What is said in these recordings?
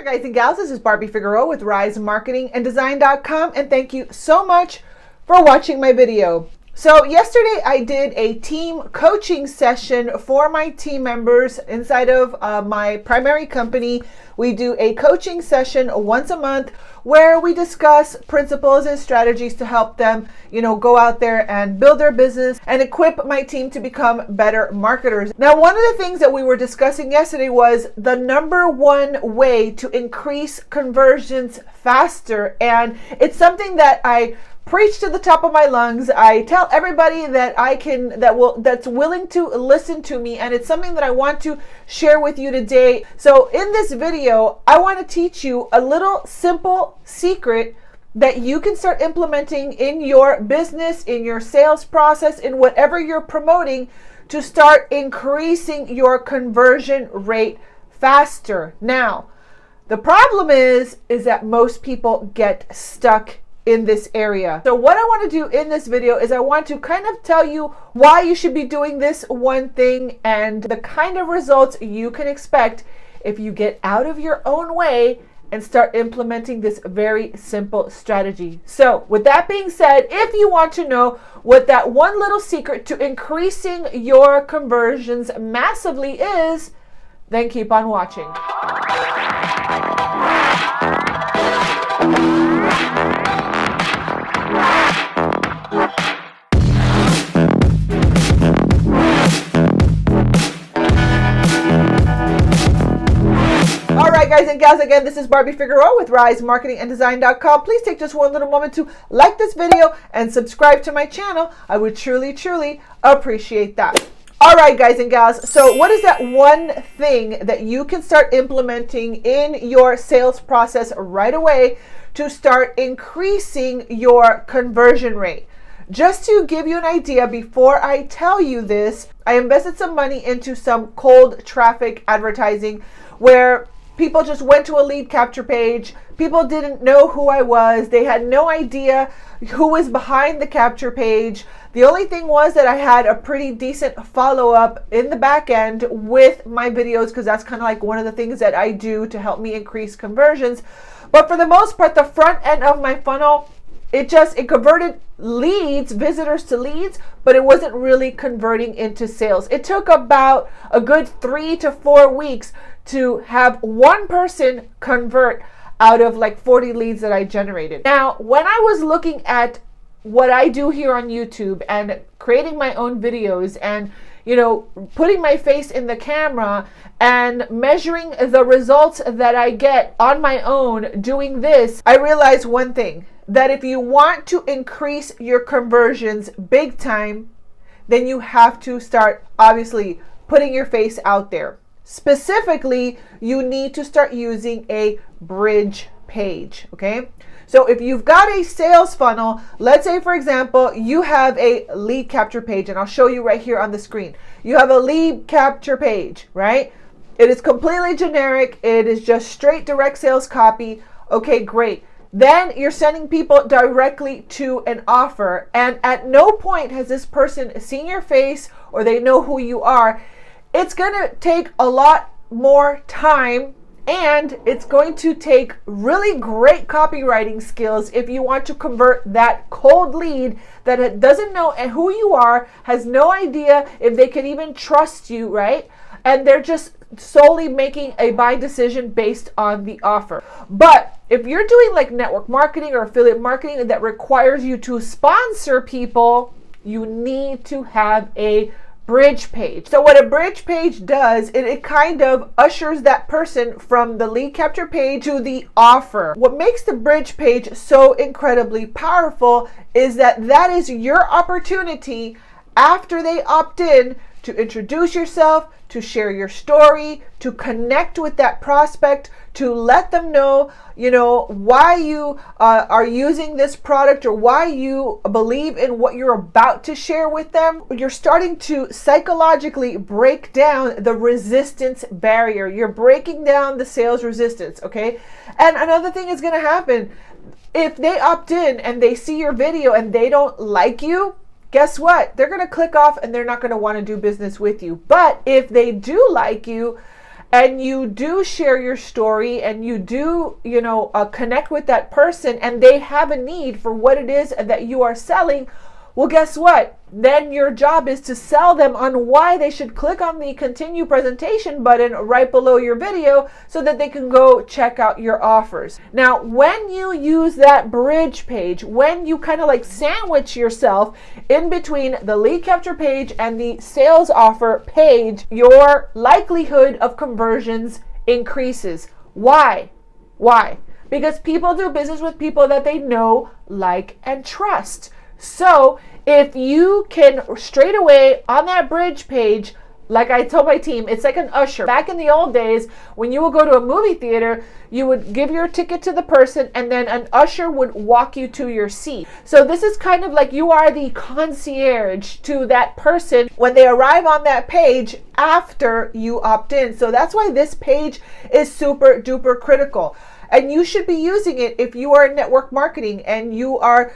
there, guys and gals. This is Barbie Figueroa with RiseMarketingAndDesign.com, and thank you so much for watching my video. So yesterday I did a team coaching session for my team members inside of my primary company. We do a coaching session once a month where we discuss principles and strategies to help them, go out there and build their business and equip my team to become better marketers. Now, one of the things that we were discussing yesterday was the number one way to increase conversions faster. And it's something that I preach to the top of my lungs. I tell everybody that that's willing to listen to me, and it's something that I want to share with you today. So in this video, I want to teach you a little simple secret that you can start implementing in your business, in your sales process, in whatever you're promoting, to start increasing your conversion rate faster. Now, the problem is that most people get stuck in this area. So what I want to do in this video is I want to kind of tell you why you should be doing this one thing and the kind of results you can expect if you get out of your own way and start implementing this very simple strategy. So with that being said, if you want to know what that one little secret to increasing your conversions massively is, then keep on watching. Guys and gals, again, this is Barbie Figueroa with RiseMarketingAndDesign.com. Please take just one little moment to like this video and subscribe to my channel. I would truly appreciate that. All right, guys and gals, so what is that one thing that you can start implementing in your sales process right away to start increasing your conversion rate? Just to give you an idea, before I tell you this, I invested some money into some cold traffic advertising where people just went to a lead capture page. People didn't know who I was. They had no idea who was behind the capture page. The only thing was that I had a pretty decent follow-up in the back end with my videos, because that's kind of like one of the things that I do to help me increase conversions. But for the most part, the front end of my funnel, it converted leads, visitors to leads, but it wasn't really converting into sales. It took about a good 3 to 4 weeks to have one person convert out of like 40 leads that I generated. Now, when I was looking at what I do here on YouTube and creating my own videos and, putting my face in the camera and measuring the results that I get on my own doing this, I realized one thing, that if you want to increase your conversions big time, then you have to start obviously putting your face out there. Specifically, you need to start using a bridge page, okay? So if you've got a sales funnel, let's say, for example, you have a lead capture page, and I'll show you right here on the screen. You have a lead capture page, right? It is completely generic. It is just straight direct sales copy. Okay, great. Then you're sending people directly to an offer, and at no point has this person seen your face or they know who you are. It's going to take a lot more time, and it's going to take really great copywriting skills if you want to convert that cold lead that doesn't know who you are, has no idea if they can even trust you, right? And they're just solely making a buy decision based on the offer. But if you're doing like network marketing or affiliate marketing that requires you to sponsor people, you need to have a bridge page. So what a bridge page does, it kind of ushers that person from the lead capture page to the offer. What makes the bridge page so incredibly powerful is that is your opportunity after they opt in to introduce yourself, to share your story, to connect with that prospect, to let them know, why you are using this product or why you believe in what you're about to share with them. You're starting to psychologically break down the resistance barrier. You're breaking down the sales resistance, okay? And another thing is going to happen. If they opt in and they see your video and they don't like you, guess what? They're going to click off and they're not going to want to do business with you. But if they do like you and you do share your story and you do, connect with that person and they have a need for what it is that you are selling, well, guess what? Then your job is to sell them on why they should click on the continue presentation button right below your video so that they can go check out your offers. Now, when you use that bridge page, when you kind of like sandwich yourself in between the lead capture page and the sales offer page, your likelihood of conversions increases. Why? Why? Because people do business with people that they know, like, and trust. So if you can straight away on that bridge page, like I told my team, it's like an usher. Back in the old days, when you would go to a movie theater, you would give your ticket to the person and then an usher would walk you to your seat. So this is kind of like you are the concierge to that person when they arrive on that page after you opt in. So that's why this page is super duper critical. And you should be using it if you are in network marketing and you are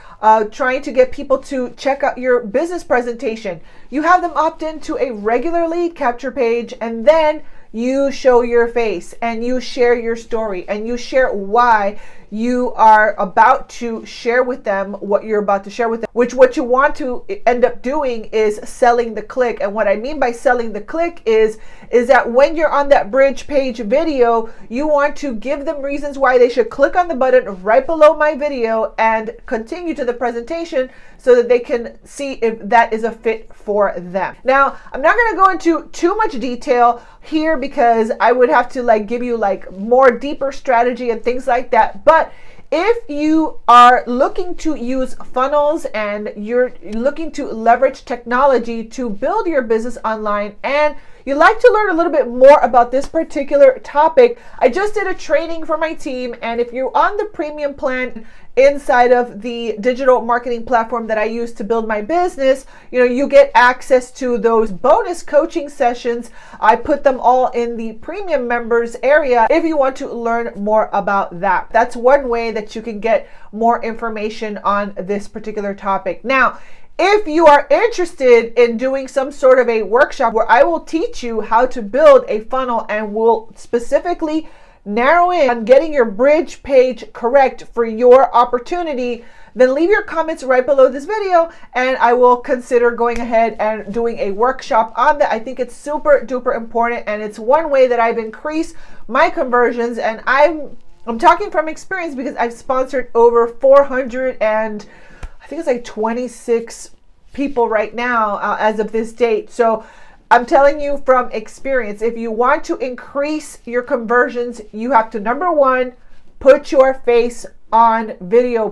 trying to get people to check out your business presentation. You have them opt into a regular lead capture page, and then you show your face and you share your story and you share why you are about to share with them what you're about to share with them, which what you want to end up doing is selling the click. And what I mean by selling the click is that when you're on that bridge page video, you want to give them reasons why they should click on the button right below my video and continue to the presentation so that they can see if that is a fit for them. Now, I'm not going to go into too much detail here because I would have to give you more deeper strategy and things like that. But if you are looking to use funnels and you're looking to leverage technology to build your business online and you'd like to learn a little bit more about this particular topic, I just did a training for my team. And if you're on the premium plan inside of the digital marketing platform that I use to build my business, you get access to those bonus coaching sessions. I put them all in the premium members area if you want to learn more about that. That's one way that you can get more information on this particular topic. Now, if you are interested in doing some sort of a workshop where I will teach you how to build a funnel and will specifically narrow in on getting your bridge page correct for your opportunity, then leave your comments right below this video and I will consider going ahead and doing a workshop on that. I think it's super duper important and it's one way that I've increased my conversions, and I'm talking from experience because I've sponsored over 400 and I think it's 26 people right now as of this date. So I'm telling you from experience, if you want to increase your conversions, you have to, number one, put your face on video.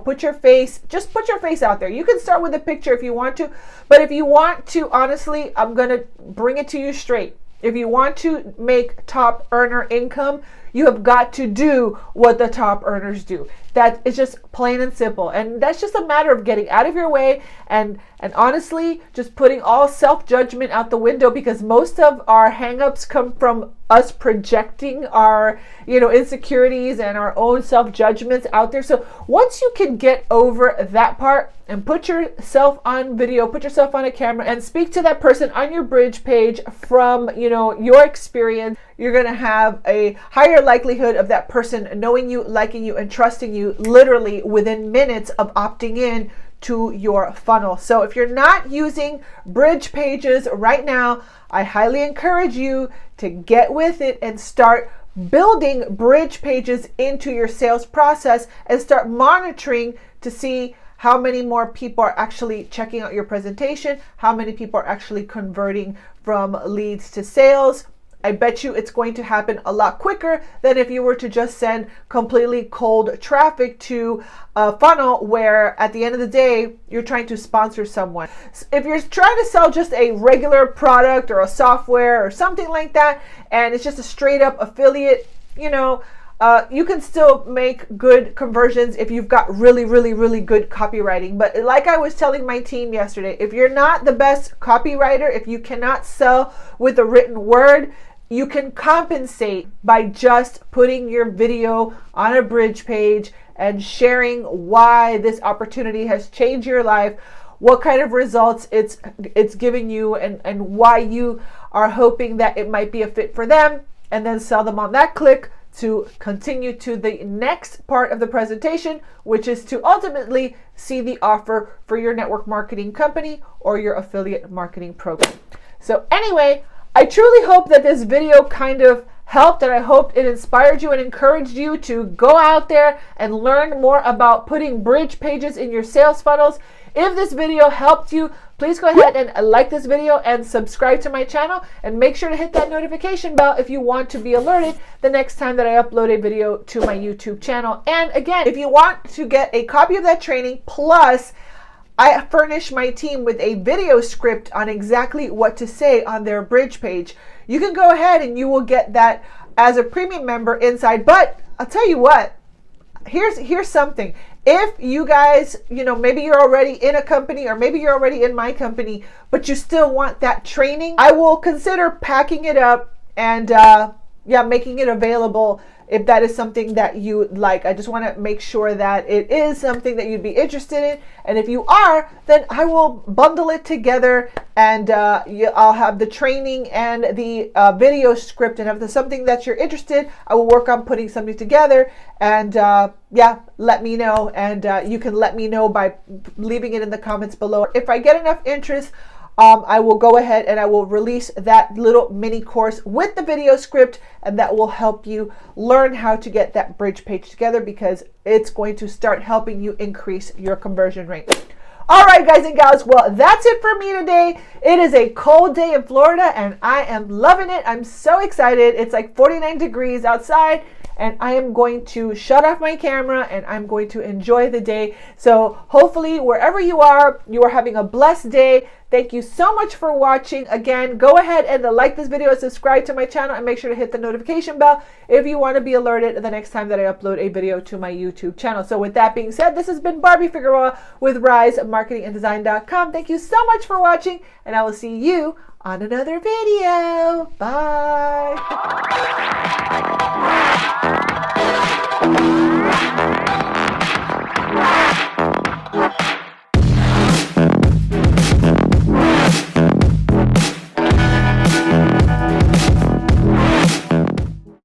Just put your face out there. You can start with a picture if you want to, but if you want to, honestly, I'm going to bring it to you straight. If you want to make top earner income, you have got to do what the top earners do. That is just plain and simple. And that's just a matter of getting out of your way and honestly just putting all self-judgment out the window, because most of our hangups come from us projecting our insecurities and our own self-judgments out there. So once you can get over that part and put yourself on video, put yourself on a camera and speak to that person on your bridge page from your experience, you're going to have a higher likelihood of that person knowing you, liking you, and trusting you literally within minutes of opting in to your funnel. So if you're not using bridge pages right now, I highly encourage you to get with it and start building bridge pages into your sales process and start monitoring to see how many more people are actually checking out your presentation, how many people are actually converting from leads to sales. I bet you it's going to happen a lot quicker than if you were to just send completely cold traffic to a funnel where at the end of the day, you're trying to sponsor someone. If you're trying to sell just a regular product or a software or something like that, and it's just a straight up affiliate, you can still make good conversions if you've got really, really, really good copywriting. But like I was telling my team yesterday, if you're not the best copywriter, if you cannot sell with a written word, you can compensate by just putting your video on a bridge page and sharing why this opportunity has changed your life, what kind of results it's giving you, and why you are hoping that it might be a fit for them. and then sell them on that click to continue to the next part of the presentation, which is to ultimately see the offer for your network marketing company or your affiliate marketing program. So anyway, I truly hope that this video kind of helped, and I hope it inspired you and encouraged you to go out there and learn more about putting bridge pages in your sales funnels. If this video helped you, please go ahead and like this video and subscribe to my channel, and make sure to hit that notification bell if you want to be alerted the next time that I upload a video to my YouTube channel. And again, if you want to get a copy of that training, plus I furnish my team with a video script on exactly what to say on their bridge page, you can go ahead and you will get that as a premium member inside. But I'll tell you what, here's something. If you guys, maybe you're already in a company, or maybe you're already in my company, but you still want that training, I will consider packing it up and making it available if that is something that you like. I just want to make sure that it is something that you'd be interested in. And if you are, then I will bundle it together, and I'll have the training and the video script. And if there's something that you're interested, I will work on putting something together. And let me know. And you can let me know by leaving it in the comments below. If I get enough interest, I will go ahead and I will release that little mini course with the video script, and that will help you learn how to get that bridge page together, because it's going to start helping you increase your conversion rate. All right, guys and gals, well, that's it for me today. It is a cold day in Florida, and I am loving it. I'm so excited. It's like 49 degrees outside, and I am going to shut off my camera and I'm going to enjoy the day. So hopefully wherever you are having a blessed day. Thank you so much for watching. Again, go ahead and like this video and subscribe to my channel, and make sure to hit the notification bell if you want to be alerted the next time that I upload a video to my YouTube channel. So with that being said, this has been Barbie Figueroa with RiseMarketingAndDesign.com. Thank you so much for watching, and I will see you on another video. Bye.